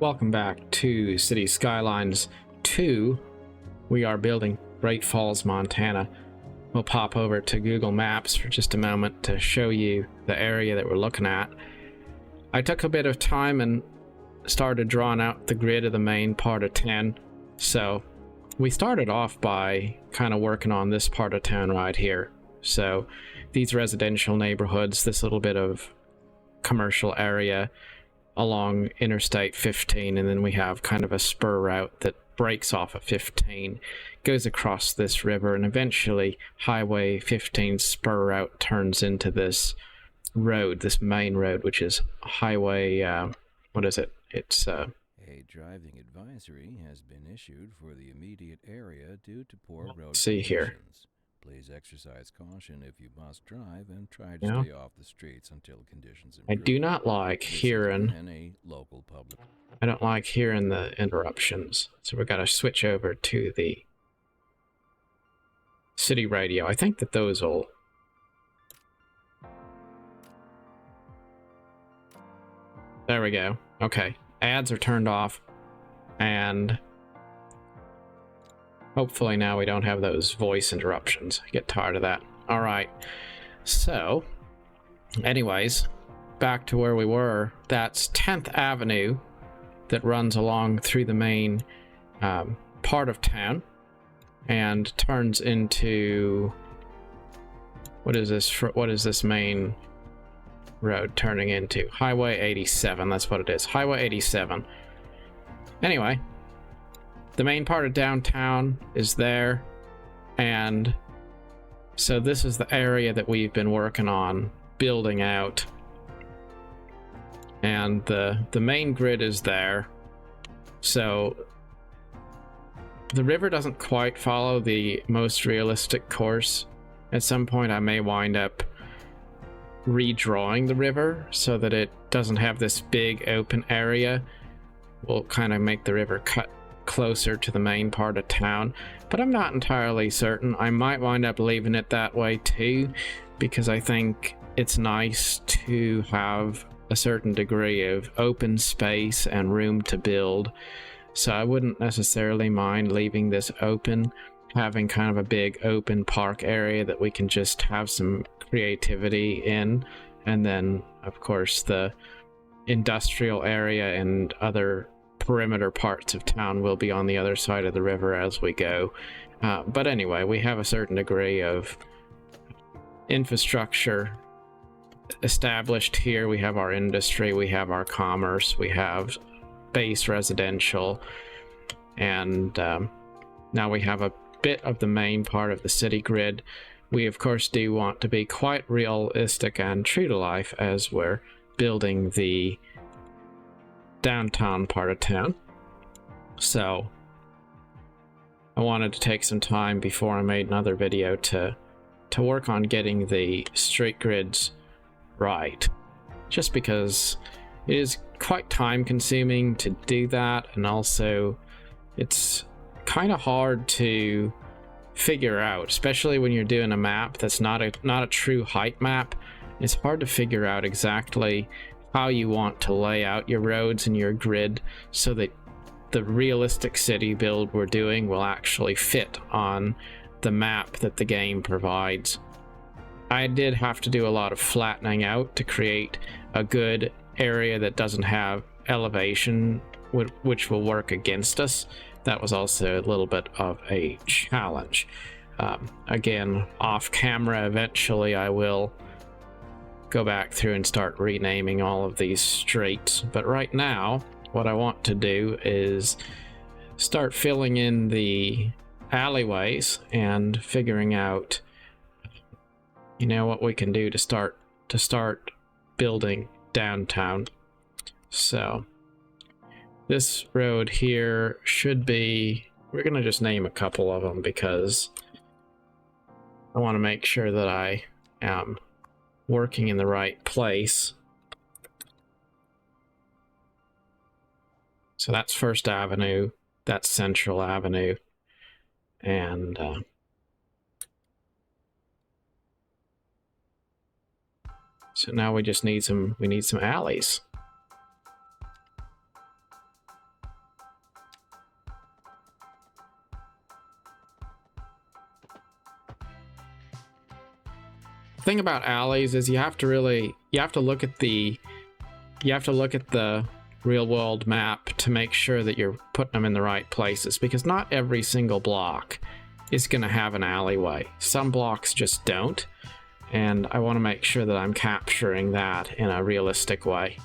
Welcome back to City Skylines 2. We are building Great Falls, Montana. We'll pop over to Google Maps for just a moment to show you the area that we're looking at. I took a bit of time and started drawing out the grid of the main part of town. So we started off by kind of working on this part of town right here. So these residential neighborhoods, this little bit of commercial area along Interstate 15, and then we have kind of a spur route that breaks off of 15, goes across this river, and eventually Highway 15 spur route turns into this road, this main road, which is Highway, what is it? It's A driving advisory has been issued for the immediate area due to poor road see conditions. here. Please exercise caution if you must drive and try to Yeah. stay off the streets until conditions I improve. do not like This is hearing, any local public. I don't like hearing the interruptions. So we're gonna switch over to the city radio. I think that those will there we go. Okay, ads are turned off, and hopefully now we don't have those voice interruptions. I get tired of that. All right, so anyways, back to where we were. That's 10th Avenue that runs along through the main part of town and turns into, what is this main road turning into? Highway 87, that's what it is. Highway 87. Anyway, the main part of downtown is there, and so this is the area that we've been working on building out, and the main grid is there. So the river doesn't quite follow the most realistic course. At some point I may wind up redrawing the river so that it doesn't have this big open area. We'll kind of make the river cut closer to the main part of town, but I'm not entirely certain. I might wind up leaving it that way too, because I think it's nice to have a certain degree of open space and room to build. So I wouldn't necessarily mind leaving this open, having kind of a big open park area that we can just have some creativity in, and then of course the industrial area and other perimeter parts of town will be on the other side of the river as we go. But anyway, we have a certain degree of infrastructure established here. We have our industry, we have our commerce, we have base residential, and now we have a bit of the main part of the city grid. We of course do want to be quite realistic and true to life as we're building the downtown part of town. So I wanted to take some time before I made another video to work on getting the street grids right, just because it is quite time consuming to do that, and also it's kind of hard to figure out, especially when you're doing a map that's not a true height map. It's hard to figure out exactly how you want to lay out your roads and your grid so that the realistic city build we're doing will actually fit on the map that the game provides. I did have to do a lot of flattening out to create a good area that doesn't have elevation, which will work against us. That was also a little bit of a challenge. Again, off camera, eventually I will go back through and start renaming all of these streets, but right now what I want to do is start filling in the alleyways and figuring out, you know, what we can do to start building downtown. So this road here should be, we're gonna just name a couple of them because I want to make sure that I am working in the right place. So that's First Avenue, that's Central Avenue, and so now we just need some alleys. The thing about alleys is you have to look at the real world map to make sure that you're putting them in the right places, because not every single block is going to have an alleyway. Some blocks just don't, and I want to make sure that I'm capturing that in a realistic way.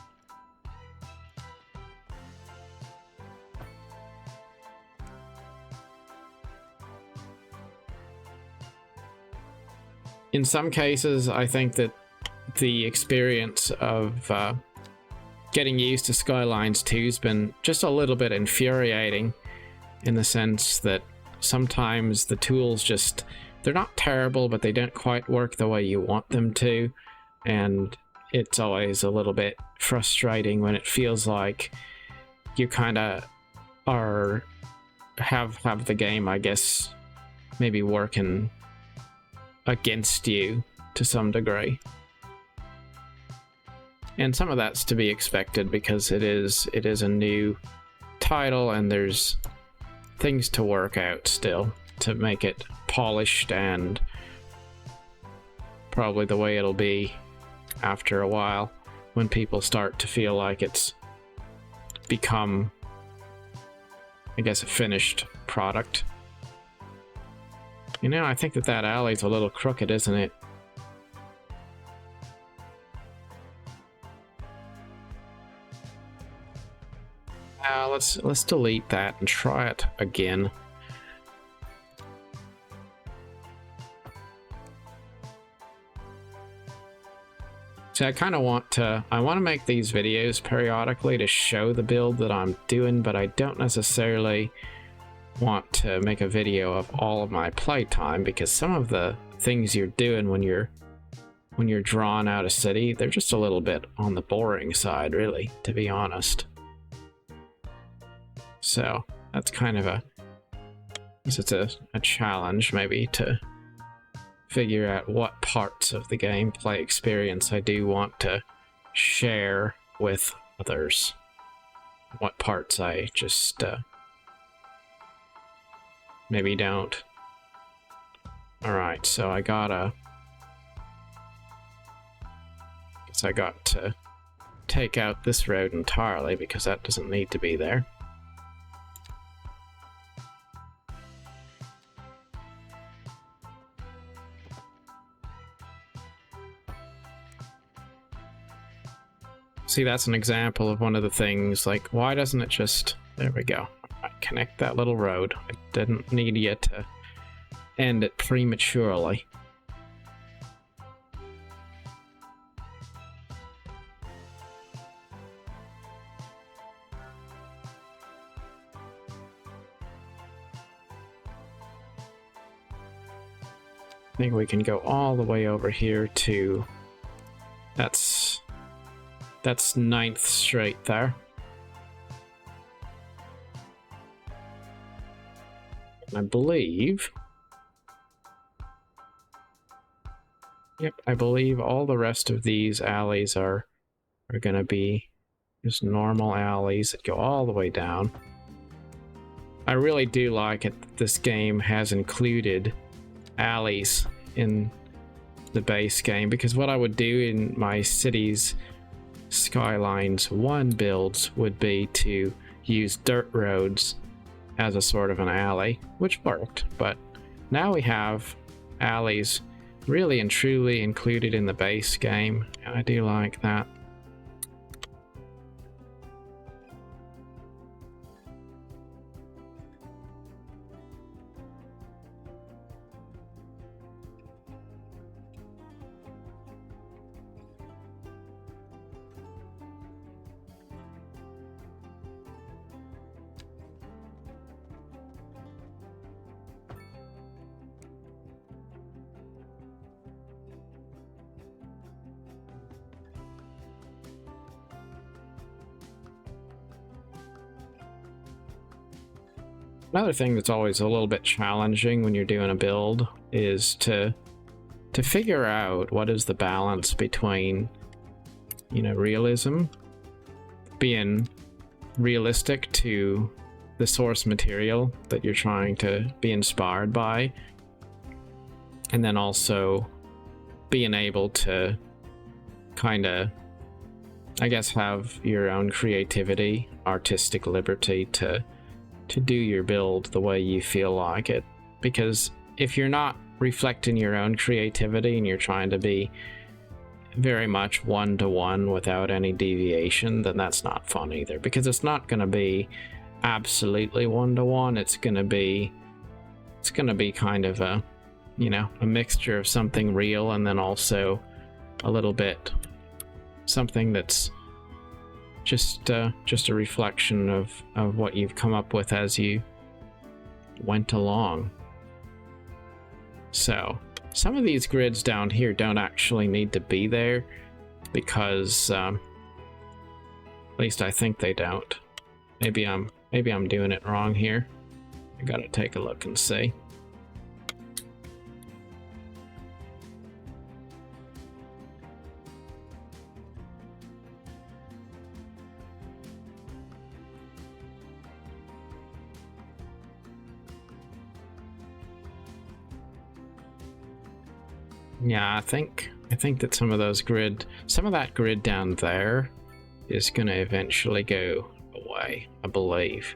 In some cases, I think that the experience of getting used to Skylines 2 has been just a little bit infuriating, in the sense that sometimes the tools just, they're not terrible, but they don't quite work the way you want them to, and it's always a little bit frustrating when it feels like you kind of have the game, I guess, maybe working against you to some degree. And some of that's to be expected, because it is a new title and there's things to work out still to make it polished and probably the way it'll be after a while, when people start to feel like it's become, I guess, a finished product. You know, I think that alley's a little crooked, isn't it? Let's delete that and try it again. See, I kind of want to make these videos periodically to show the build that I'm doing, but I don't necessarily want to make a video of all of my playtime, because some of the things you're doing when you're drawing out a city, they're just a little bit on the boring side, really, to be honest. So that's kind of it's a challenge, maybe, to figure out what parts of the gameplay experience I do want to share with others, what parts I just maybe don't. Alright, so I got to take out this road entirely, because that doesn't need to be there. See, that's an example of one of the things, like, why doesn't it just... There we go. Connect that little road. I didn't need you to end it prematurely. I think we can go all the way over here to... That's 9th Street there. I believe... Yep, I believe all the rest of these alleys are gonna be just normal alleys that go all the way down. I really do like it that this game has included alleys in the base game, because what I would do in my cities Skylines 1 builds would be to use dirt roads as a sort of an alley, which worked, but now we have alleys really and truly included in the base game, and I do like that. Another thing that's always a little bit challenging when you're doing a build is to figure out what is the balance between, you know, realism, being realistic to the source material that you're trying to be inspired by, and then also being able to kind of, I guess, have your own creativity, artistic liberty to do your build the way you feel like it. Because if you're not reflecting your own creativity and you're trying to be very much one-to-one without any deviation, then that's not fun either, because it's not going to be absolutely one-to-one. It's going to be kind of a, you know, a mixture of something real and then also a little bit something that's just a reflection of what you've come up with as you went along. So some of these grids down here don't actually need to be there, because at least I think they don't. Maybe I'm doing it wrong here. I gotta take a look and see. Yeah, I think that some of that grid down there is gonna eventually go away, I believe.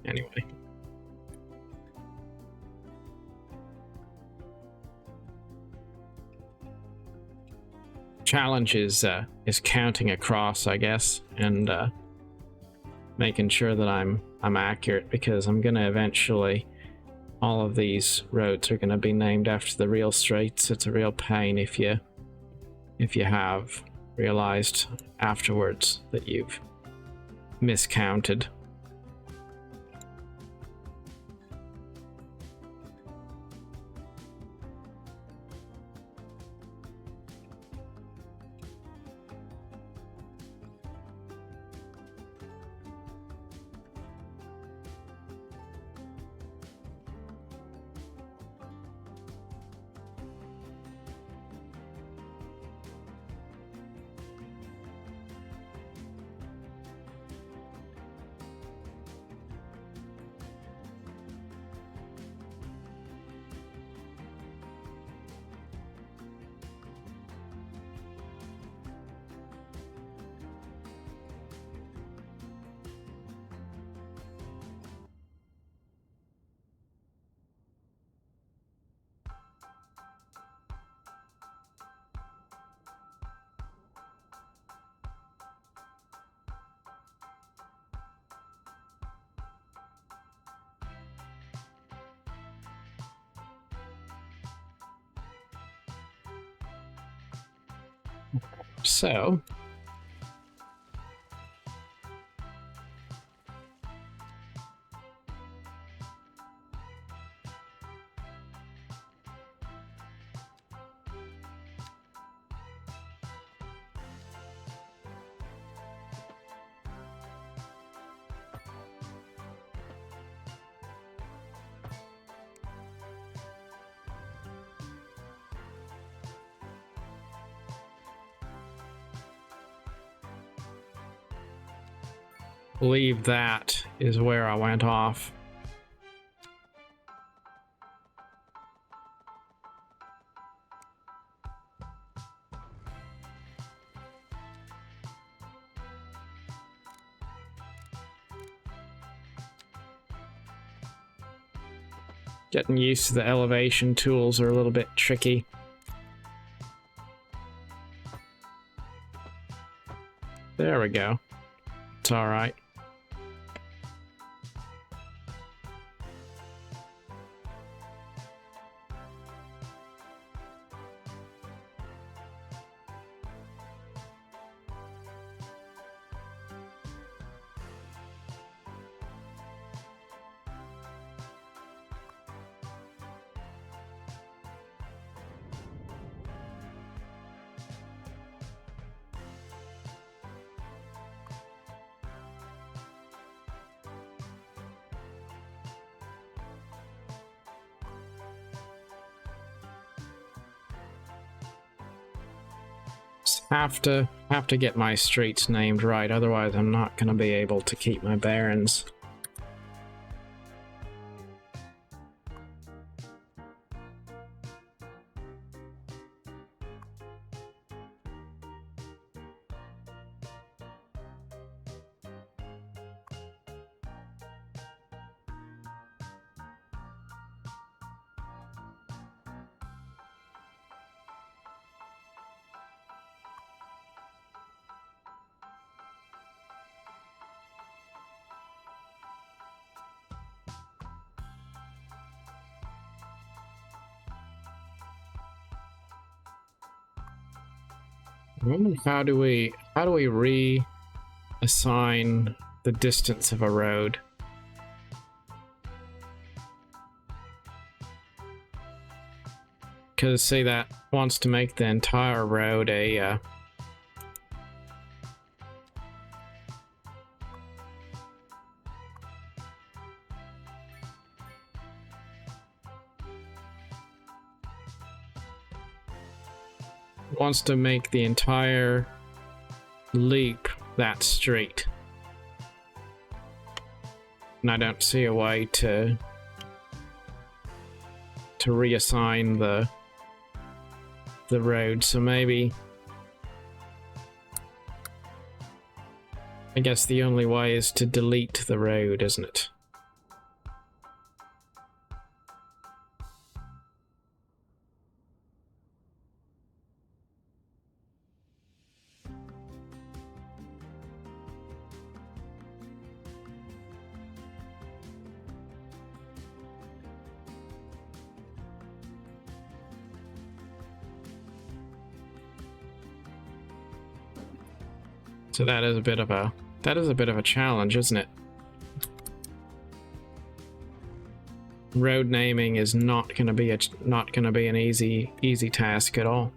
Anyway. Challenge is counting across, I guess, and making sure that I'm accurate, because I'm gonna eventually, all of these roads are gonna be named after the real streets. It's a real pain if you have realized afterwards that you've miscounted. So I believe that is where I went off. Getting used to the elevation tools are a little bit tricky. There we go. It's all right. Have to get my streets named right, otherwise I'm not gonna be able to keep my bearings. How do we reassign the distance of a road? Because say that wants to make the entire road a wants to make the entire loop that straight. And I don't see a way to reassign the road, so maybe I guess the only way is to delete the road, isn't it? So that is a bit of a challenge, isn't it? Road naming is not going to be an easy task at all.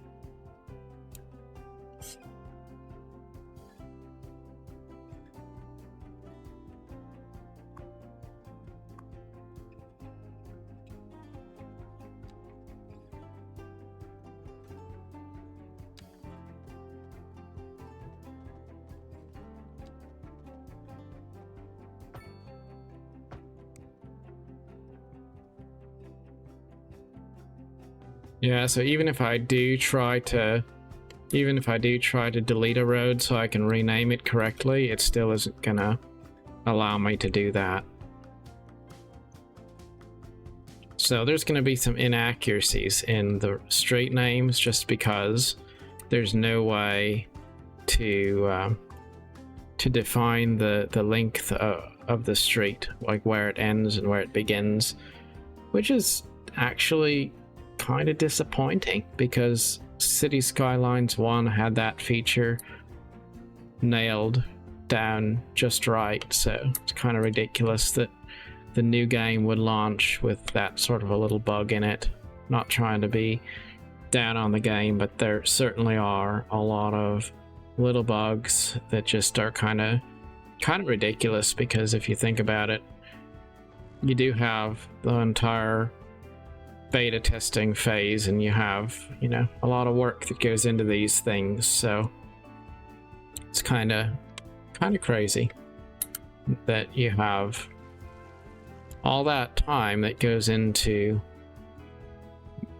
Yeah, so even if I do try to delete a road so I can rename it correctly, it still isn't gonna allow me to do that. So there's gonna be some inaccuracies in the street names just because there's no way to define the length of the street, like where it ends and where it begins, which is actually kind of disappointing because City Skylines 1 had that feature nailed down just right, so it's kind of ridiculous that the new game would launch with that sort of a little bug in it. Not trying to be down on the game, but there certainly are a lot of little bugs that just are kind of ridiculous, because if you think about it, you do have the entire beta testing phase and you have, you know, a lot of work that goes into these things, so it's kind of crazy that you have all that time that goes into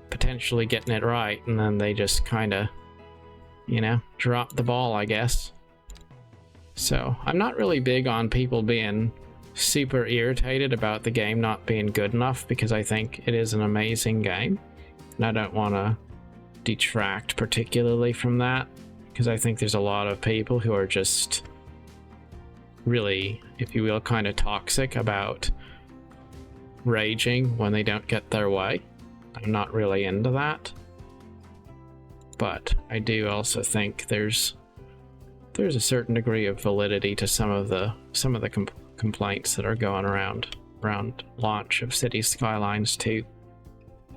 potentially getting it right, and then they just kind of, you know, drop the ball, I guess. So I'm not really big on people being super irritated about the game not being good enough, because I think it is an amazing game, and I don't want to detract particularly from that, because I think there's a lot of people who are just really, if you will, kind of toxic about raging when they don't get their way. I'm not really into that, but I do also think there's a certain degree of validity to some of the complaints that are going around launch of City Skylines 2,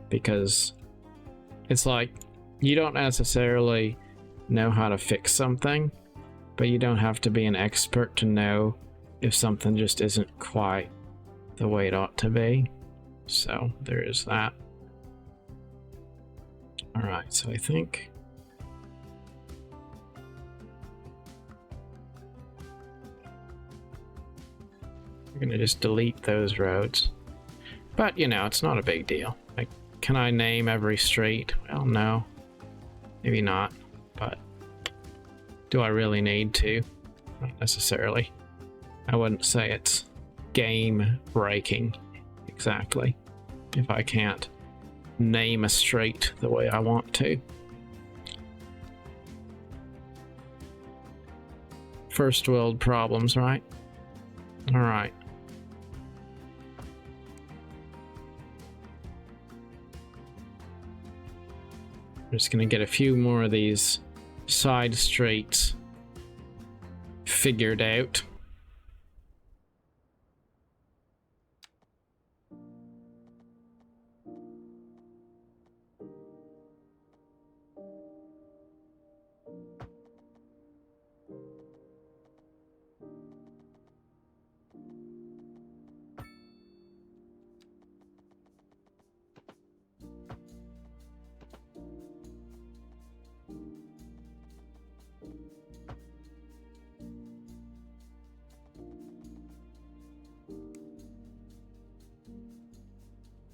because it's like you don't necessarily know how to fix something, but you don't have to be an expert to know if something just isn't quite the way it ought to be. So there is that. Alright, so I think we're gonna just delete those roads. But, you know, it's not a big deal. Like, can I name every street? Well, no. Maybe not. But do I really need to? Not necessarily. I wouldn't say it's game breaking exactly if I can't name a street the way I want to. First world problems, right? Alright. I'm just gonna get a few more of these side streets figured out.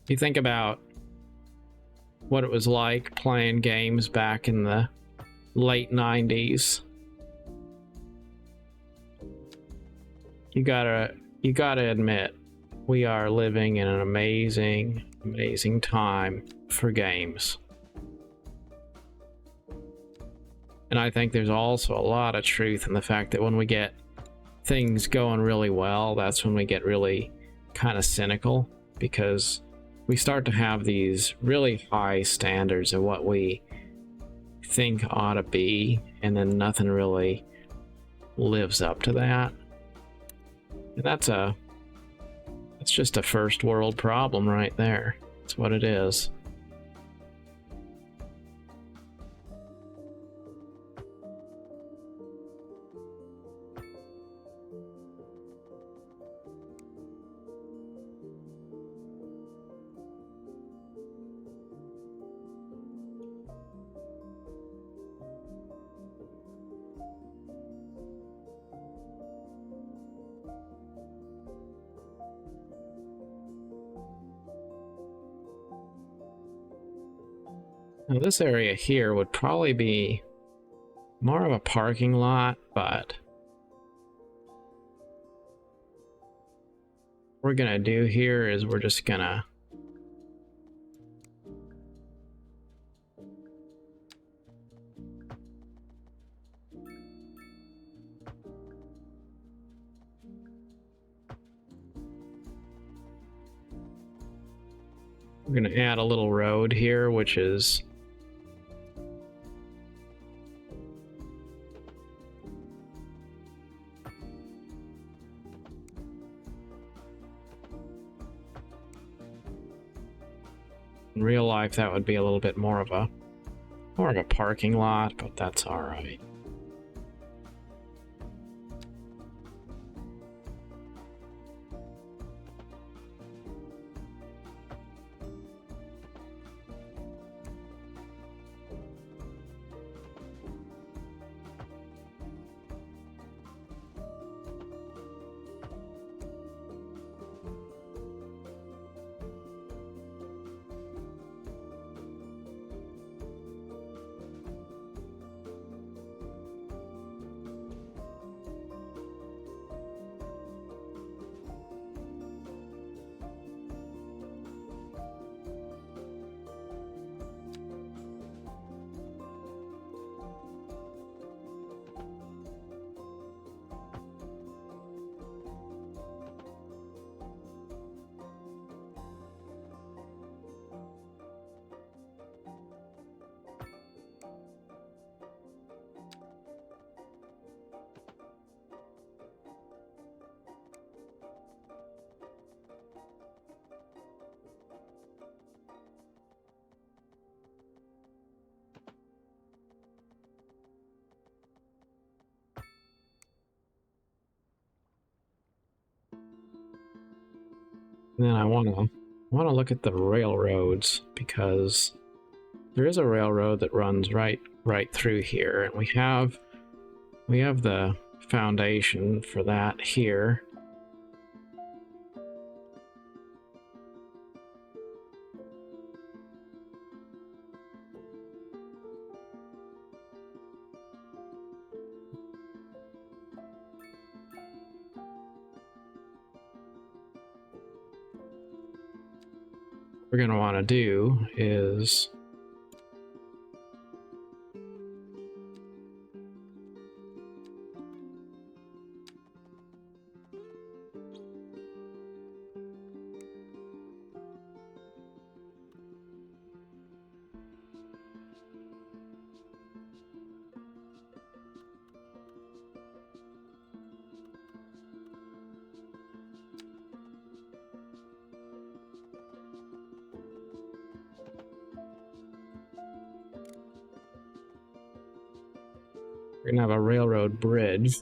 You think about what it was like playing games back in the late 90s. You gotta admit, we are living in an amazing time for games. And I think there's also a lot of truth in the fact that when we get things going really well, that's when we get really kind of cynical, because we start to have these really high standards of what we think ought to be, and then nothing really lives up to that. And that's just a first world problem right there. That's what it is. Now this area here would probably be more of a parking lot, but what we're gonna do here is we're just gonna add a little road here, which is in real life that would be a little bit more of a parking lot, but that's all right. And then I want to look at the railroads, because there is a railroad that runs right through here, and we have the foundation for that here. What we're going to want to do is We're gonna have a railroad bridge.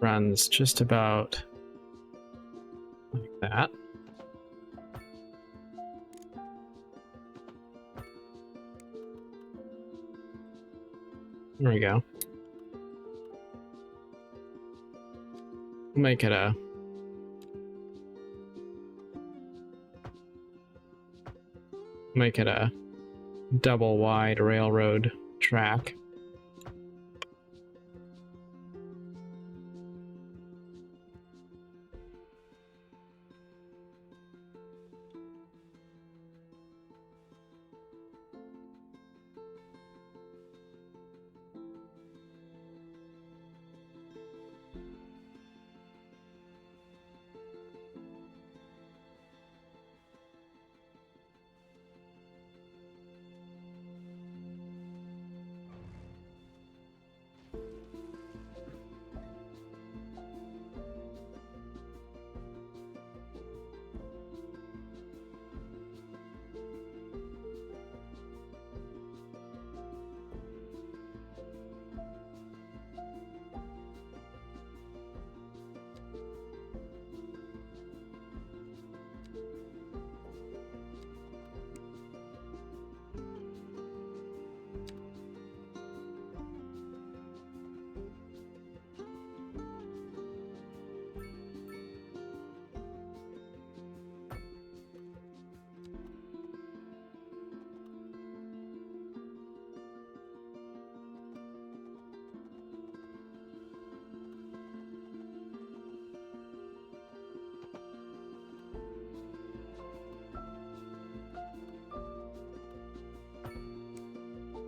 Runs just about like that. There we go. Make it a double wide railroad track.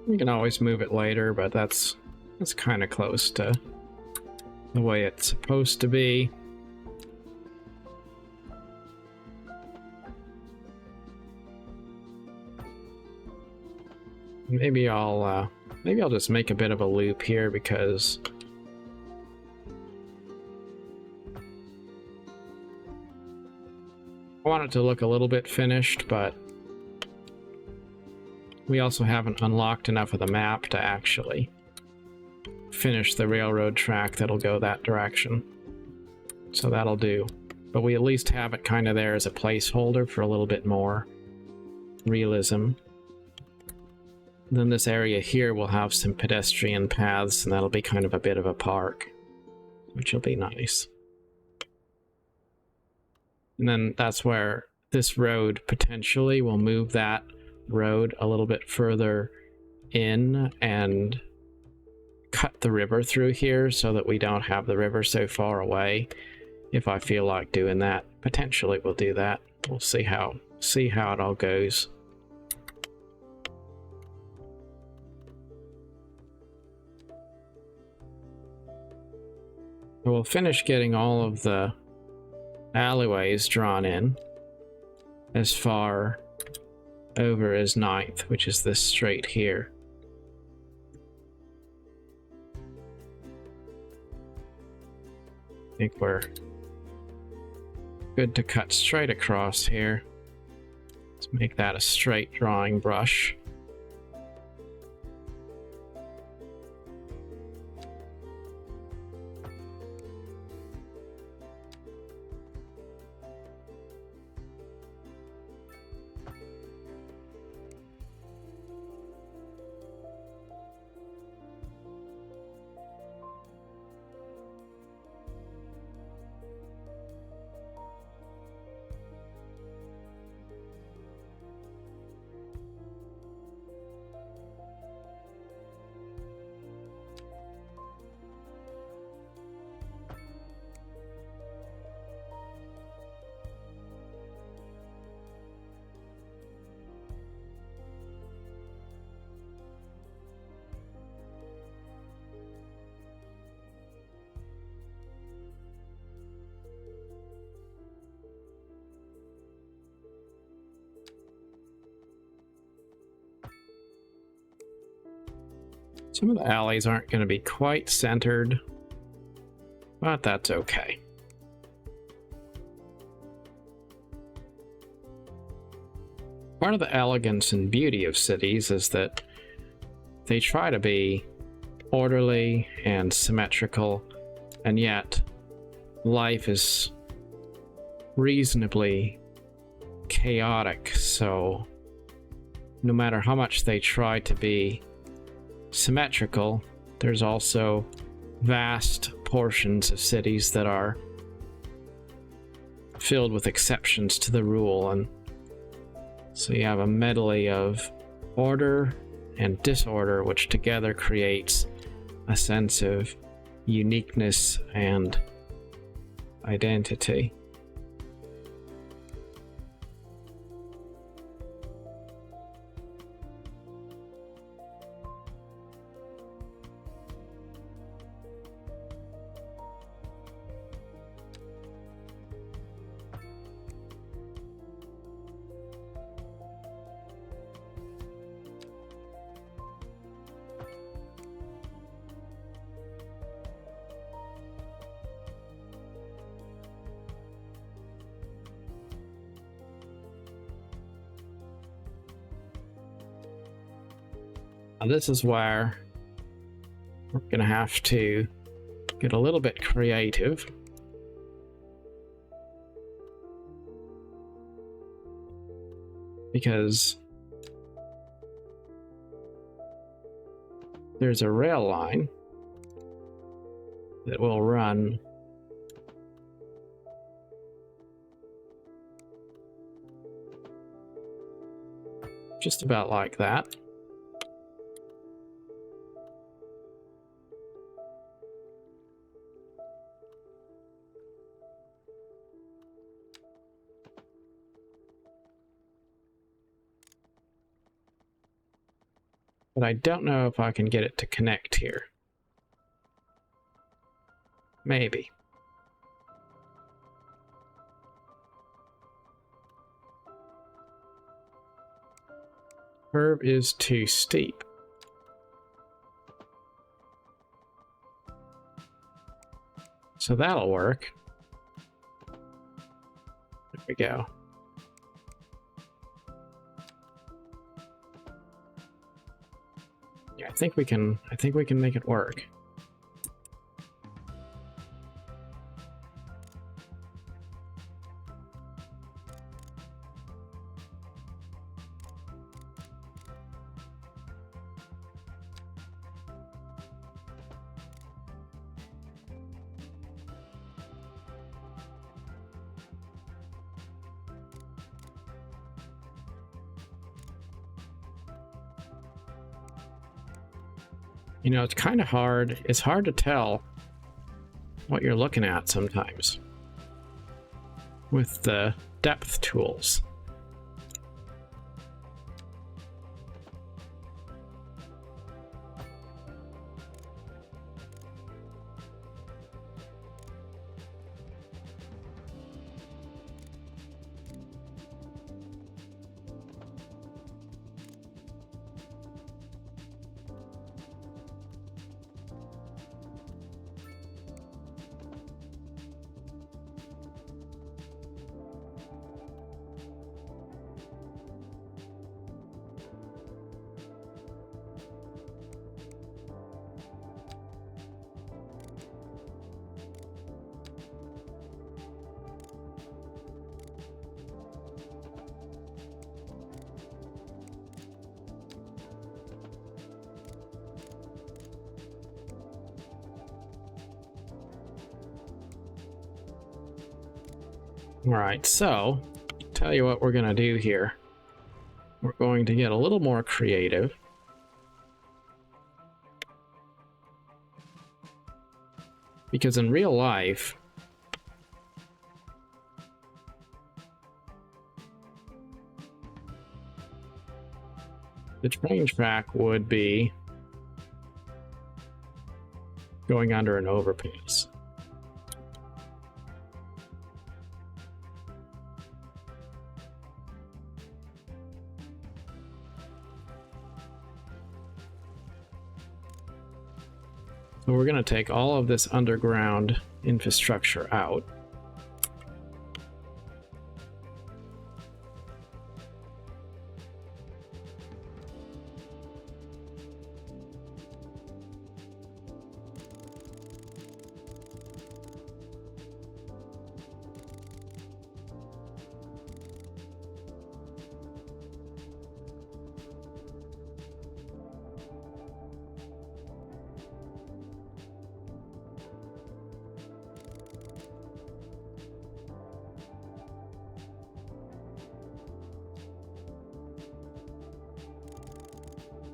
You can always move it later, but that's kind of close to the way it's supposed to be. Maybe I'll just make a bit of a loop here because I want it to look a little bit finished, but we also haven't unlocked enough of the map to actually finish the railroad track that'll go that direction. So that'll do. But we at least have it kind of there as a placeholder for a little bit more realism. Then this area here will have some pedestrian paths, and that'll be kind of a bit of a park, which will be nice. And then that's where this road potentially will move that road a little bit further in and cut the river through here so that we don't have the river so far away. If I feel like doing that, potentially we'll do that. We'll see how it all goes. We'll finish getting all of the alleyways drawn in as far over as 9th, which is this straight here. I think we're good to cut straight across here. Let's make that a straight drawing brush. Some of the alleys aren't going to be quite centered, but that's okay. Part of the elegance and beauty of cities is that they try to be orderly and symmetrical, and yet life is reasonably chaotic, so no matter how much they try to be symmetrical, there's also vast portions of cities that are filled with exceptions to the rule, and so you have a medley of order and disorder, which together creates a sense of uniqueness and identity. Now this is where we're going to have to get a little bit creative. Because there's a rail line that will run just about like that. But I don't know if I can get it to connect here. Maybe. Curve is too steep. So that'll work. There we go. Yeah, I think we can make it work. You know, it's kind of hard. It's hard to tell what you're looking at sometimes with the depth tools. All right, so tell you what we're going to do here. We're going to get a little more creative. Because in real life, the train track would be going under an overpass. So we're going to take all of this underground infrastructure out.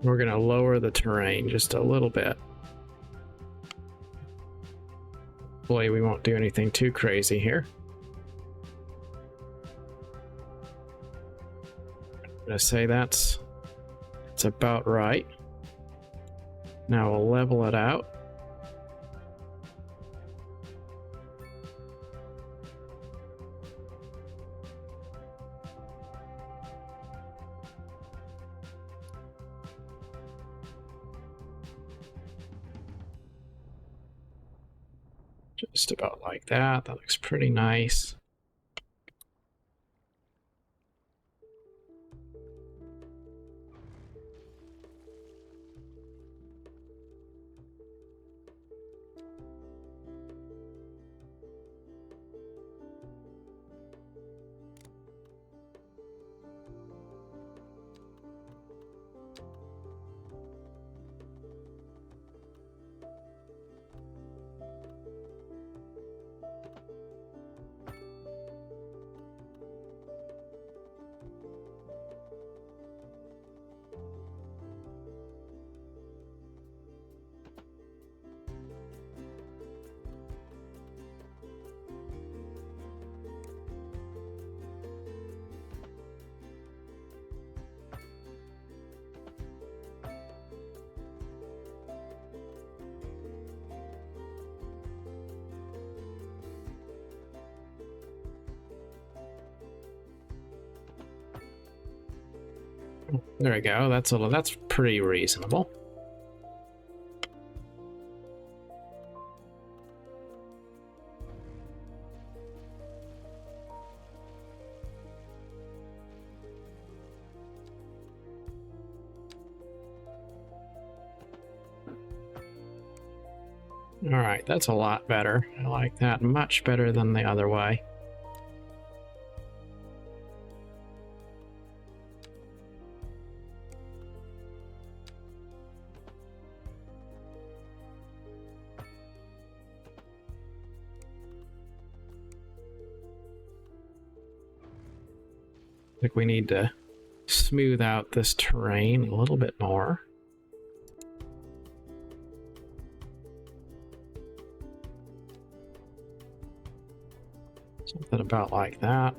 We're going to lower the terrain just a little bit. Hopefully we won't do anything too crazy here. I'm going to say that's about right. Now we'll level it out. Just about like that. That looks pretty nice. There we go. That's pretty reasonable. All right, that's a lot better. I like that much better than the other way. I think we need to smooth out this terrain a little bit more. Something about like that.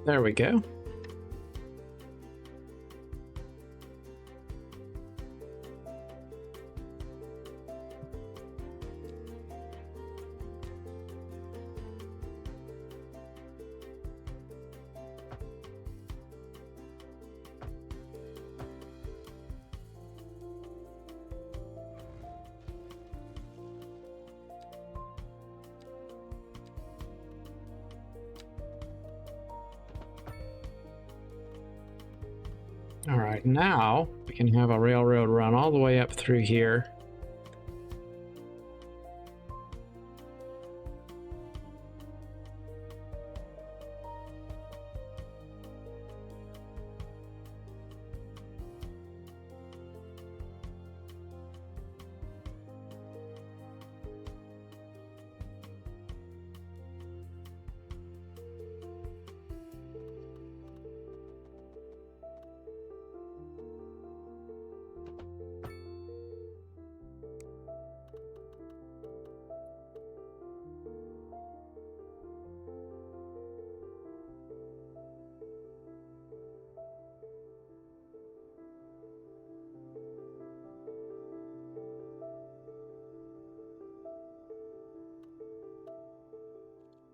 There we go. All right, now we can have a railroad run all the way up through here.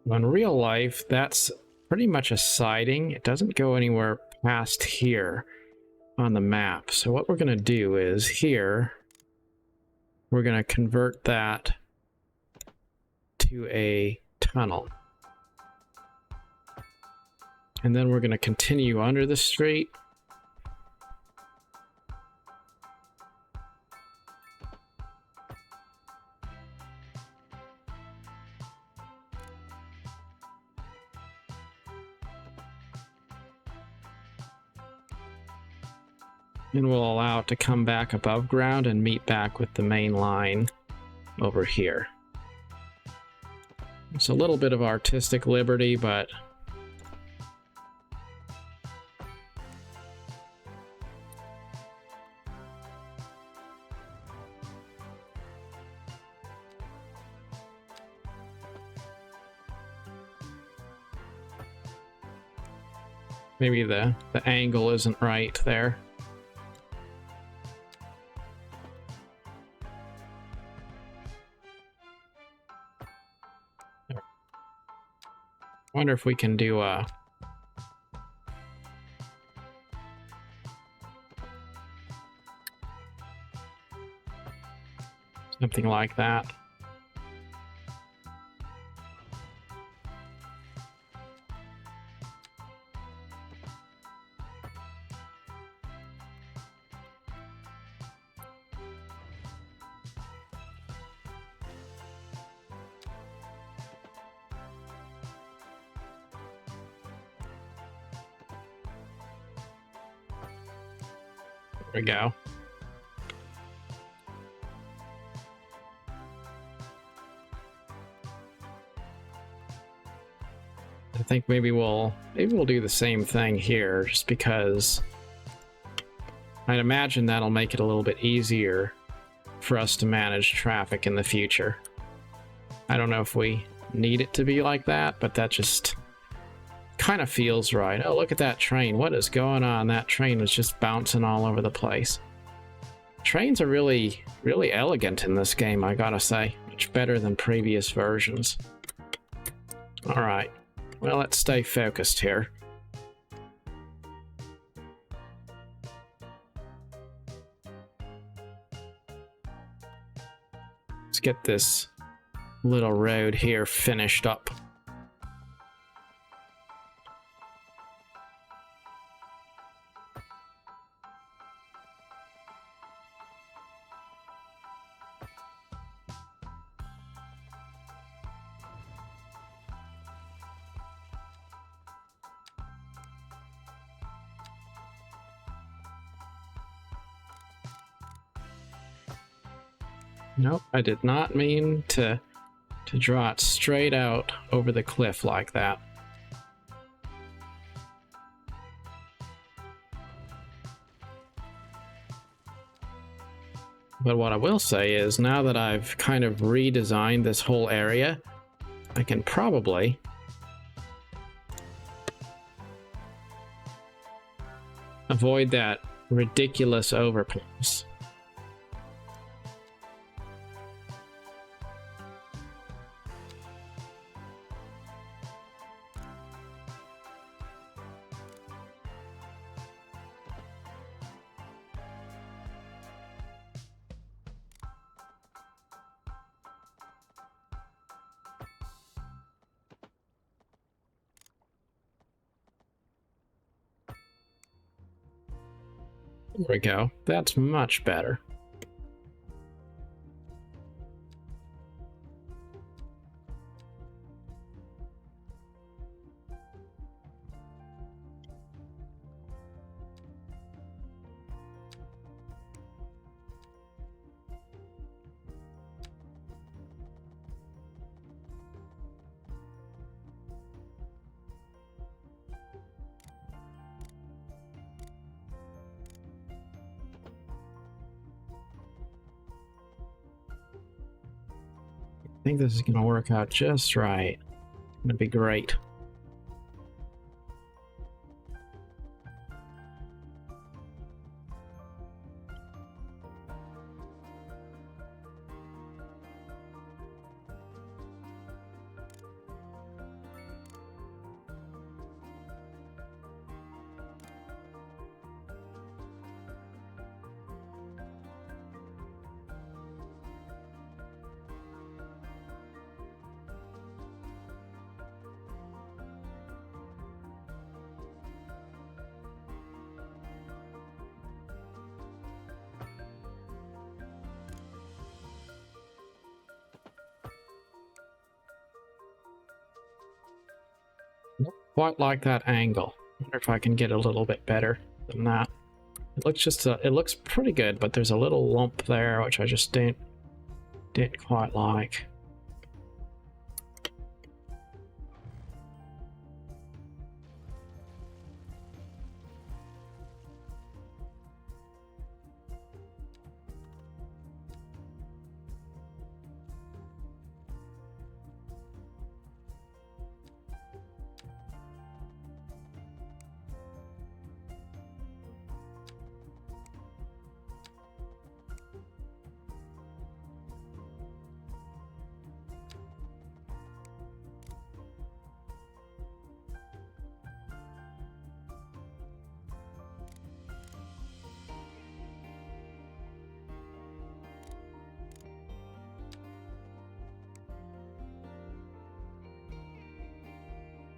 In real life, that's pretty much a siding. It doesn't go anywhere past here on the map. So what we're going to do is here, we're going to convert that to a tunnel. And then we're going to continue under the street. And we'll allow it to come back above ground and meet back with the main line over here. It's a little bit of artistic liberty, but maybe the angle isn't right there. Wonder if we can do something like that. There we go. I think maybe we'll do the same thing here, just because I'd imagine that'll make it a little bit easier for us to manage traffic in the future. I don't know if we need it to be like that, but that just kind of feels right. Oh, look at that train. What is going on? That train was just bouncing all over the place. Trains are really, really elegant in this game, I gotta say. Much better than previous versions. Alright. Well, let's stay focused here. Let's get this little road here finished up. Nope, I did not mean to draw it straight out over the cliff like that. But what I will say is, now that I've kind of redesigned this whole area, I can probably avoid that ridiculous overpass. There we go. That's much better. I think this is going to work out just right. It's going to be great. Quite like that angle. Wonder if I can get a little bit better than that. It looks pretty good, but there's a little lump there which I just didn't quite like.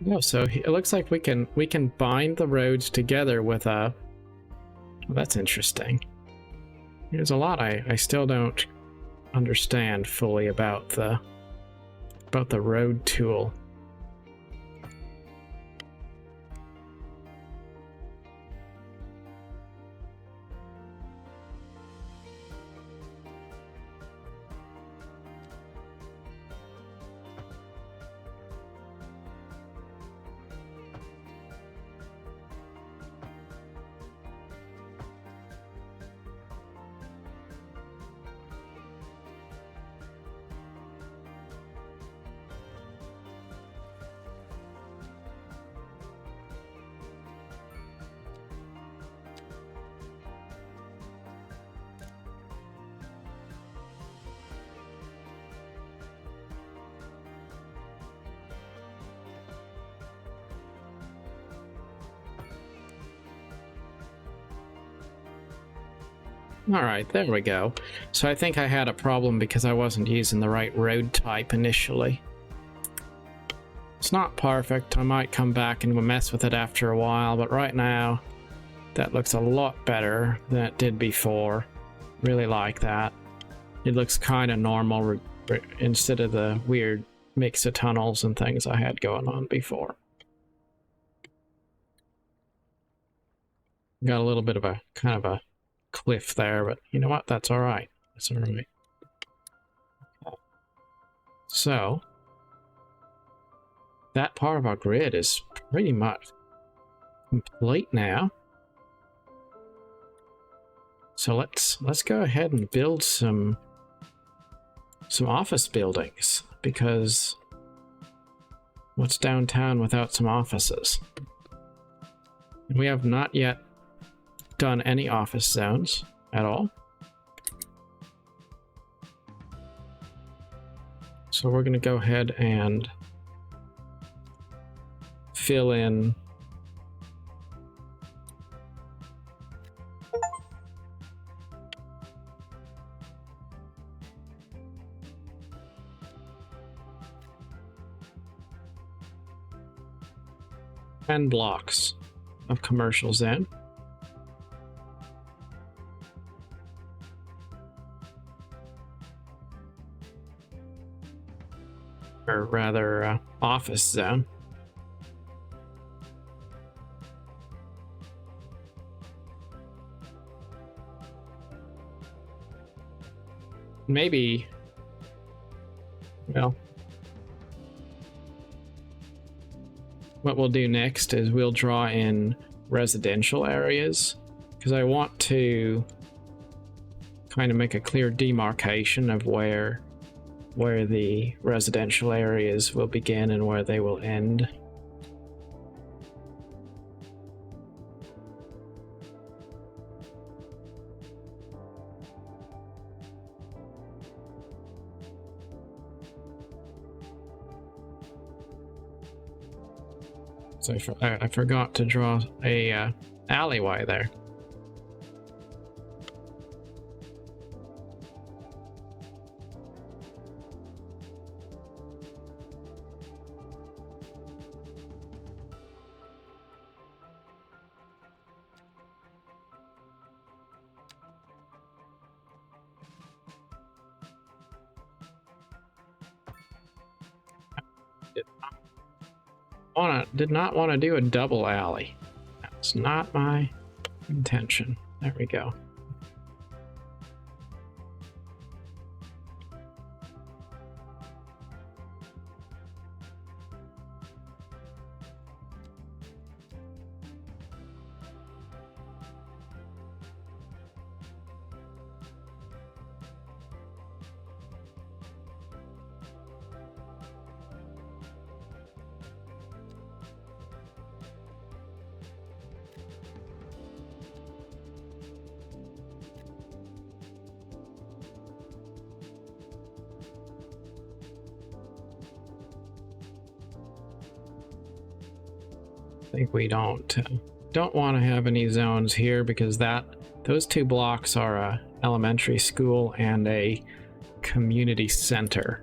No, so it looks like we can bind the roads together with a. Well, that's interesting. There's a lot I still don't understand fully about the road tool. Alright, there we go. So I think I had a problem because I wasn't using the right road type initially. It's not perfect. I might come back and mess with it after a while, but right now that looks a lot better than it did before. Really like that. It looks kind of normal instead of the weird mix of tunnels and things I had going on before. Got a little bit of a kind of a cliff there, but you know what? That's all right. That's all right. So that part of our grid is pretty much complete now. So let's go ahead and build some office buildings, because what's downtown without some offices? We have not yet done any office zones at all. So we're going to go ahead and fill in ten blocks of commercial zone. Or rather, office zone. Maybe, well, what we'll do next is we'll draw in residential areas, because I want to kind of make a clear demarcation of where the residential areas will begin and where they will end. So I forgot to draw a alleyway there. Did not want to do a double alley. That's not my intention. There we go. I think we don't want to have any zones here because those two blocks are a elementary school and a community center.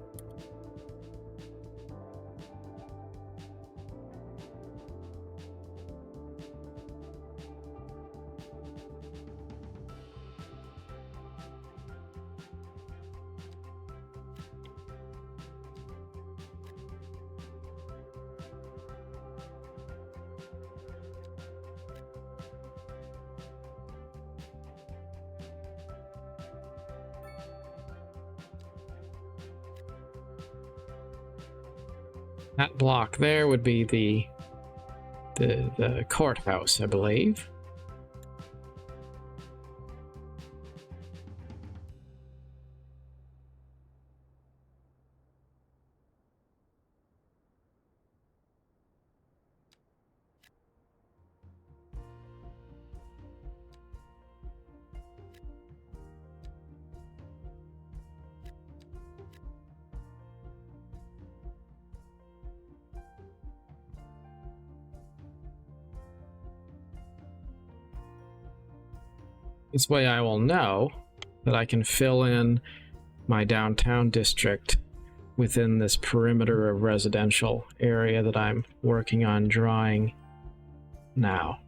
That block there would be the courthouse, I believe. This way I will know that I can fill in my downtown district within this perimeter of residential area that I'm working on drawing now.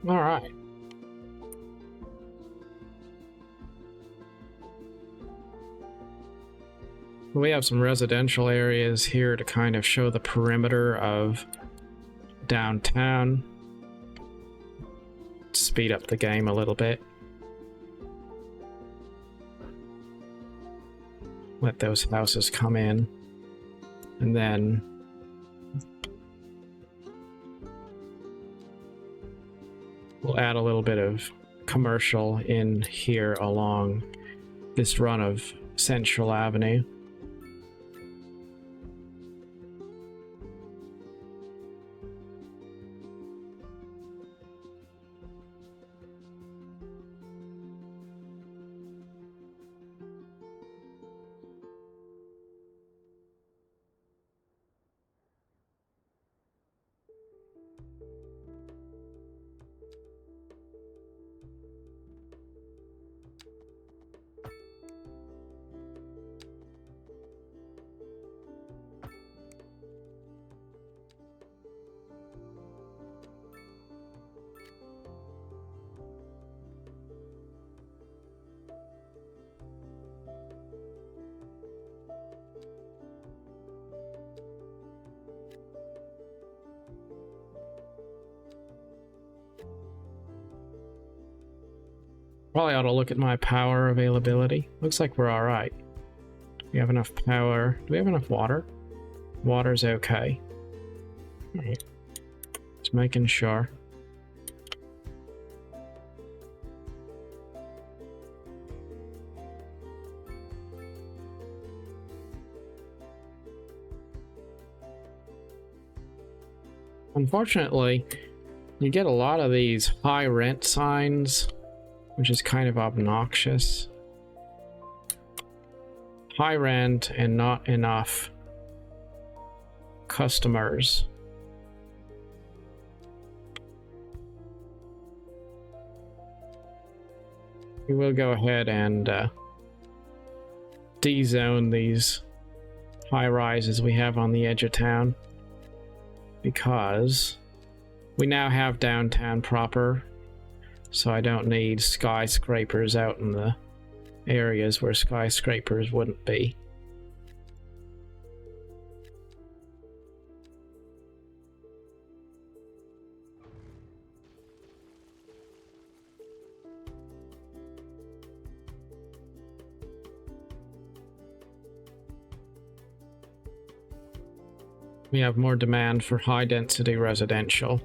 All right. We have some residential areas here to kind of show the perimeter of downtown. Speed up the game a little bit. Let those houses come in. And then we'll add a little bit of commercial in here along this run of Central Avenue. Probably ought to look at my power availability. Looks like we're alright. We have enough power. Do we have enough water? Water's okay. Alright. Just making sure. Unfortunately, you get a lot of these high rent signs, which is kind of obnoxious. High rent and not enough customers. We will go ahead and de-zone these high rises we have on the edge of town, because we now have downtown proper. So I don't need skyscrapers out in the areas where skyscrapers wouldn't be. We have more demand for high-density residential.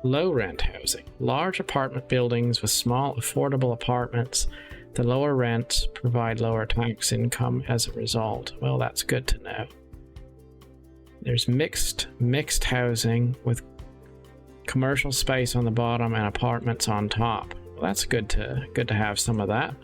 Low rent housing. Large apartment buildings with small affordable apartments. The lower rents provide lower tax income as a result. Well, that's good to know. There's mixed housing with commercial space on the bottom and apartments on top. Well, that's good to have some of that.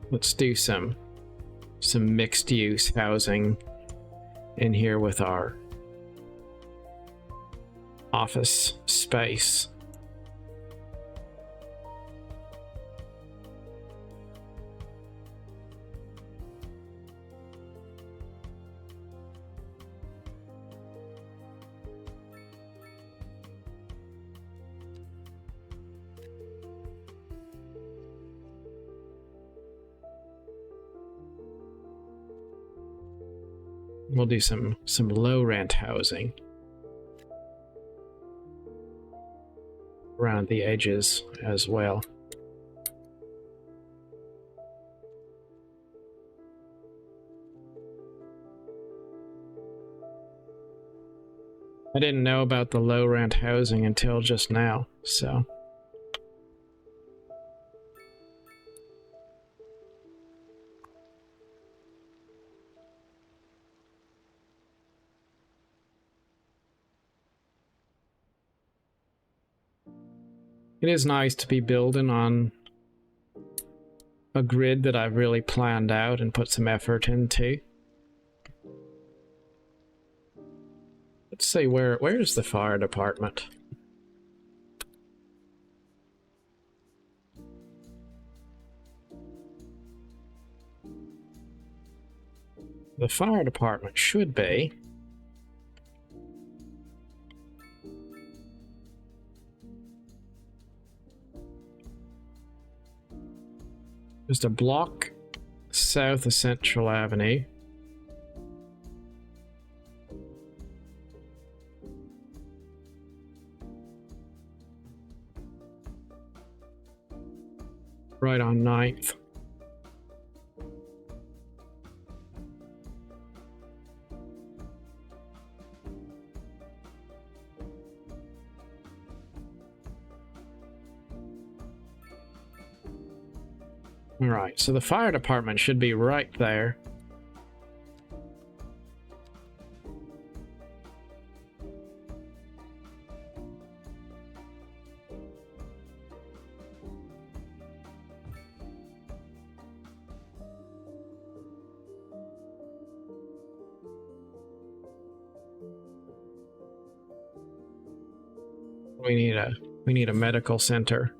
Let's do some mixed use housing in here with our office space. We'll do some low rent housing around the edges as well. I didn't know about the low rent housing until just now, so It is nice to be building on a grid that I've really planned out and put some effort into. Let's see, where's the fire department? The fire department should be just a block south of Central Avenue. Right on 9th. Alright, so the fire department should be right there. We need a medical center.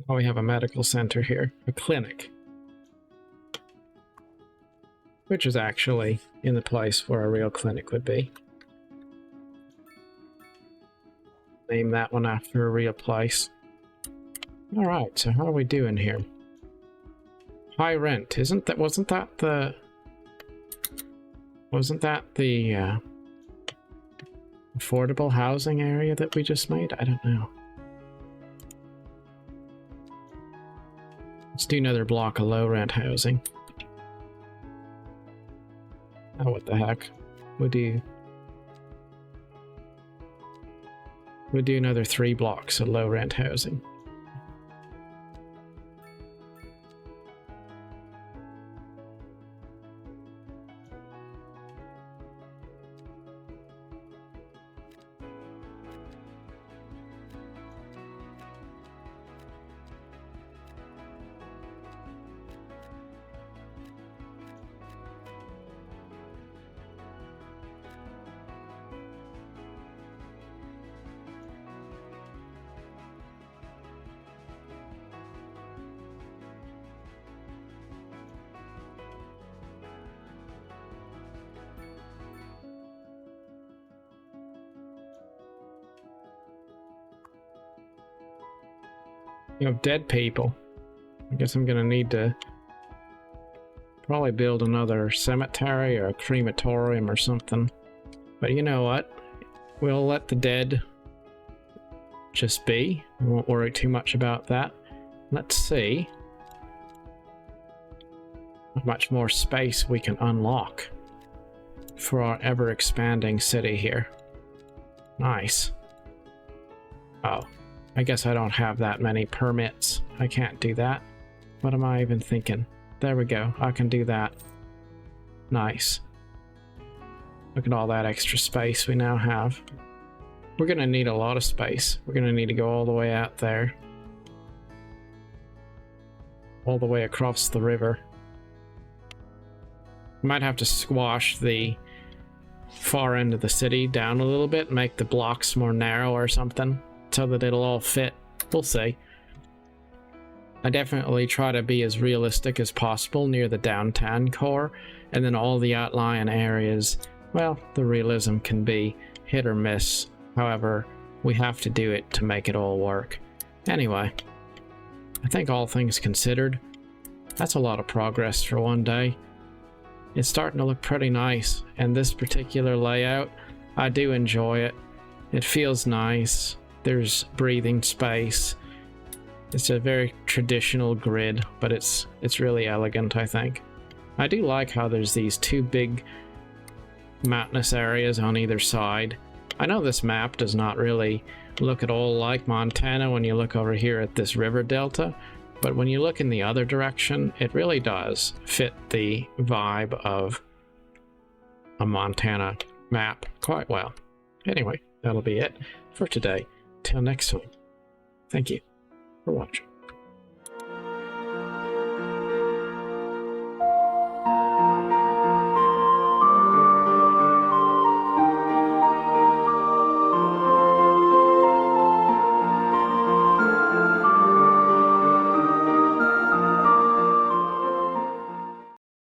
Oh, we have a medical center here, a clinic. Which is actually in the place where a real clinic would be. Name that one after a real place. Alright, so how are we doing here? High rent, wasn't that the affordable housing area that we just made? I don't know. Let's do another block of low rent housing. Oh, what the heck. We'll do another 3 blocks of low rent housing. You have dead people. I guess I'm gonna need to probably build another cemetery or a crematorium or something. But you know what? We'll let the dead just be. We won't worry too much about that. Let's see how much more space we can unlock for our ever-expanding city here. Nice. Oh, I guess I don't have that many permits. I can't do that. What am I even thinking? There we go. I can do that. Nice. Look at all that extra space we now have. We're gonna need a lot of space. We're gonna need to go all the way out there. All the way across the river. Might have to squash the far end of the city down a little bit, make the blocks more narrow or something, so that it'll all fit. We'll see. I definitely try to be as realistic as possible near the downtown core, and then all the outlying areas, well, the realism can be hit or miss. However, we have to do it to make it all work. Anyway, I think all things considered, that's a lot of progress for one day. It's starting to look pretty nice, and this particular layout, I do enjoy it. It feels nice. There's breathing space. It's a very traditional grid, but it's really elegant, I think. I do like how there's these two big mountainous areas on either side. I know this map does not really look at all like Montana when you look over here at this river delta, but when you look in the other direction, it really does fit the vibe of a Montana map quite well. Anyway, that'll be it for today. Till next time, thank you for watching.